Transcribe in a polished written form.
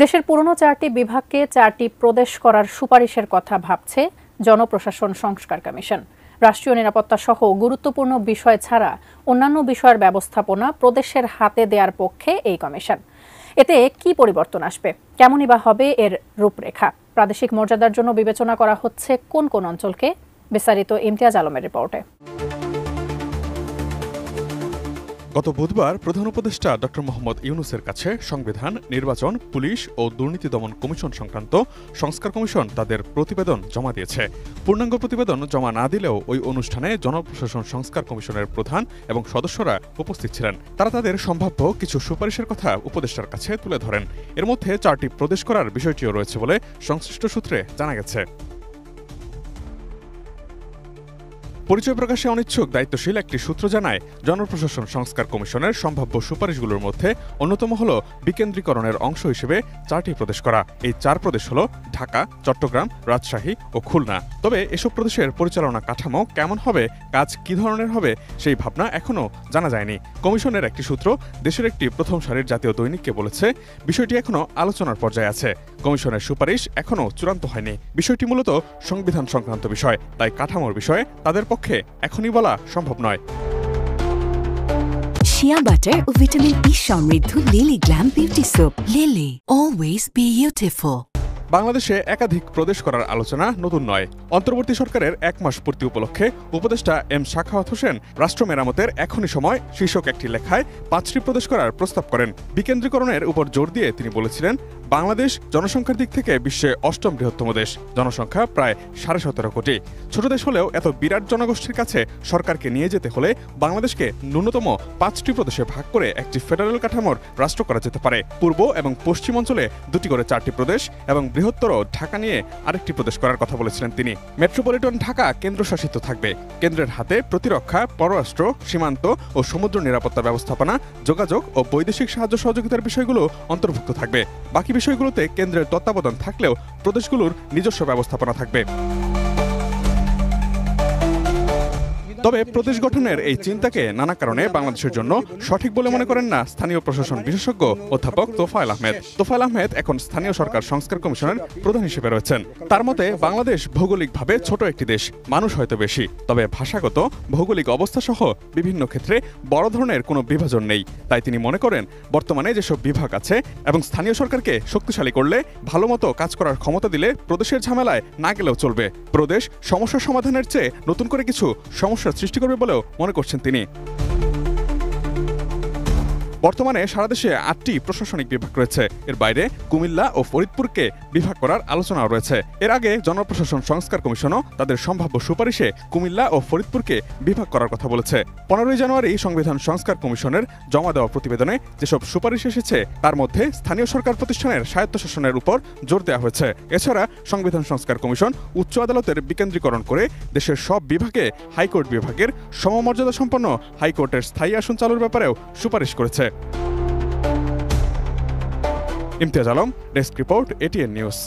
দেশের পুরনো 4টি বিভাগকে 4টি প্রদেশ করার সুপারিশের কথা ভাবছে জনপ্রশাসন সংস্কার কমিশন। রাষ্ট্রীয় নিরাপত্তা সহ গুরুত্বপূর্ণ বিষয় ছাড়া অন্যান্য বিষয়ের ব্যবস্থাপনা প্রদেশের হাতে দেওয়ার পক্ষে এই কমিশন। এতে কি পরিবর্তন আসবে, কেমনই বা হবে এর রূপরেখা, প্রাদেশিক মর্যাদার জন্য বিবেচনা করা হচ্ছে কোন কোন অঞ্চলকে, বিস্তারিত ইমতিয়াজ আলমের রিপোর্টে। গত বুধবার প্রধান উপদেষ্টা ডক্টর মোহাম্মদ ইউনূসের কাছে সংবিধান, নির্বাচন, পুলিশ ও দুর্নীতি দমন কমিশন সংক্রান্ত সংস্কার কমিশন তাদের প্রতিবেদন জমা দিয়েছে। পূর্ণাঙ্গ প্রতিবেদন জমা না দিলেও ওই অনুষ্ঠানে জনপ্রশাসন সংস্কার কমিশনের প্রধান এবং সদস্যরা উপস্থিত ছিলেন। তারা তাদের সম্ভাব্য কিছু সুপারিশের কথা উপদেষ্টার কাছে তুলে ধরেন। এর মধ্যে 4টি প্রদেশ করার বিষয়টিও রয়েছে বলে সংশ্লিষ্ট সূত্রে জানা গেছে। পরিচয় প্রকাশে অনিচ্ছুক দায়িত্বশীল একটি সূত্র জানায়, জনপ্রশাসন সংস্কার কমিশনের সম্ভাব্য সুপারিশগুলোর মধ্যে অন্যতম হল বিকেন্দ্রীকরণের অংশ হিসেবে 4টি প্রদেশ করা। এই 4 প্রদেশ হল ঢাকা, চট্টগ্রাম, রাজশাহী ও খুলনা। তবে এসব প্রদেশের পরিচালনা কাঠামো কেমন হবে, কাজ কি ধরনের হবে, সেই ভাবনা এখনও জানা যায়নি। কমিশনের একটি সূত্র দেশের একটি প্রথম সারির জাতীয় দৈনিককে বলেছে, বিষয়টি এখনও আলোচনার পর্যায়ে আছে। কমিশনের সুপারিশ এখনও চূড়ান্ত হয়নি। বিষয়টি মূলত সংবিধান সংক্রান্ত বিষয়, তাই কাঠামোর বিষয়ে তাদের পক্ষে এখনই বলা সম্ভব নয়। শিয়া বাটার ও ভিটামিন ই সমৃদ্ধ lily glam beauty soap. Lily, always beautiful. বাংলাদেশে একাধিক প্রদেশ করার আলোচনা নতুন নয়। অন্তর্বর্তী সরকারের 1 মাস পূর্তি উপলক্ষে উপদেষ্টা এম সাখাওয়াত হোসেন রাষ্ট্র মেরামতের এখনই সময় শীর্ষক একটি লেখায় 5টি প্রদেশ করার প্রস্তাব করেন। বিকেন্দ্রীকরণের উপর জোর দিয়ে তিনি বলেছিলেন, বাংলাদেশ জনসংখ্যার দিক থেকে বিশ্বে 8ম বৃহত্তম দেশ, জনসংখ্যা প্রায় 17.5 কোটি। ছোট দেশ হলেও এত বিরাট জনগোষ্ঠীর কাছে সরকারকে নিয়ে যেতে হলে বাংলাদেশকে ন্যূনতম 5টি প্রদেশে ভাগ করে একটি ফেডারেল কাঠামোর রাষ্ট্র করা যেতে পারে। পূর্ব এবং পশ্চিম অঞ্চলে 2টি করে 4টি প্রদেশ এবং বৃহত্তর ঢাকা নিয়ে আরেকটি প্রদেশ করার কথা বলেছিলেন তিনি। মেট্রোপলিটন ঢাকা কেন্দ্রশাসিত থাকবে। কেন্দ্রের হাতে প্রতিরক্ষা, পররাষ্ট্র, সীমান্ত ও সমুদ্র নিরাপত্তা ব্যবস্থাপনা, যোগাযোগ ও বৈদেশিক সাহায্য সহযোগিতার বিষয়গুলো অন্তর্ভুক্ত থাকবে। বাকি বিষয়গুলোতে কেন্দ্রের তত্ত্বাবধান থাকলেও প্রদেশগুলোর নিজস্ব ব্যবস্থাপনা থাকবে। তবে প্রদেশ গঠনের এই চিন্তাকে নানা কারণে বাংলাদেশের জন্য সঠিক বলে মনে করেন না স্থানীয় প্রশাসন বিশেষজ্ঞ অধ্যাপক তোফায়েল আহমেদ। তোফায়েল আহমেদ এখন স্থানীয় সরকার সংস্কার কমিশনের প্রধান হিসেবে রয়েছেন। তার মতে, বাংলাদেশ ভৌগোলিকভাবে ছোট একটি দেশ, মানুষ হয়তো বেশি, তবে ভাষাগত, ভৌগোলিক অবস্থা সহ বিভিন্ন ক্ষেত্রে বড় ধরনের কোনো বিভাজন নেই। তাই তিনি মনে করেন, বর্তমানে যেসব বিভাগ আছে এবং স্থানীয় সরকারকে শক্তিশালী করলে, ভালোমতো কাজ করার ক্ষমতা দিলে প্রদেশের ঝামেলায় না গেলেও চলবে। প্রদেশ সমস্যা সমাধানের চেয়ে নতুন করে কিছু সমস্যা সৃষ্টি করবে বলেও মনে করছেন তিনি। বর্তমানে সারা দেশে 8টি প্রশাসনিক বিভাগ রয়েছে। এর বাইরে কুমিল্লা ও ফরিদপুরকে বিভাগ করার আলোচনাও রয়েছে। এর আগে জনপ্রশাসন সংস্কার কমিশনও তাদের সম্ভাব্য সুপারিশে কুমিল্লা ও ফরিদপুরকে বিভাগ করার কথা বলেছে। 15ই জানুয়ারি সংবিধান সংস্কার কমিশনের জমা দেওয়া প্রতিবেদনে যেসব সুপারিশ এসেছে তার মধ্যে স্থানীয় সরকার প্রতিষ্ঠানের স্বায়ত্তশাসনের উপর জোর দেওয়া হয়েছে। এছাড়া সংবিধান সংস্কার কমিশন উচ্চ আদালতের বিকেন্দ্রীকরণ করে দেশের সব বিভাগে হাইকোর্ট বিভাগের সমমর্যাদা সম্পন্ন হাইকোর্টের স্থায়ী আসন চালুর ব্যাপারেও সুপারিশ করেছে। Imtiaz Alam, desk report, ATN news.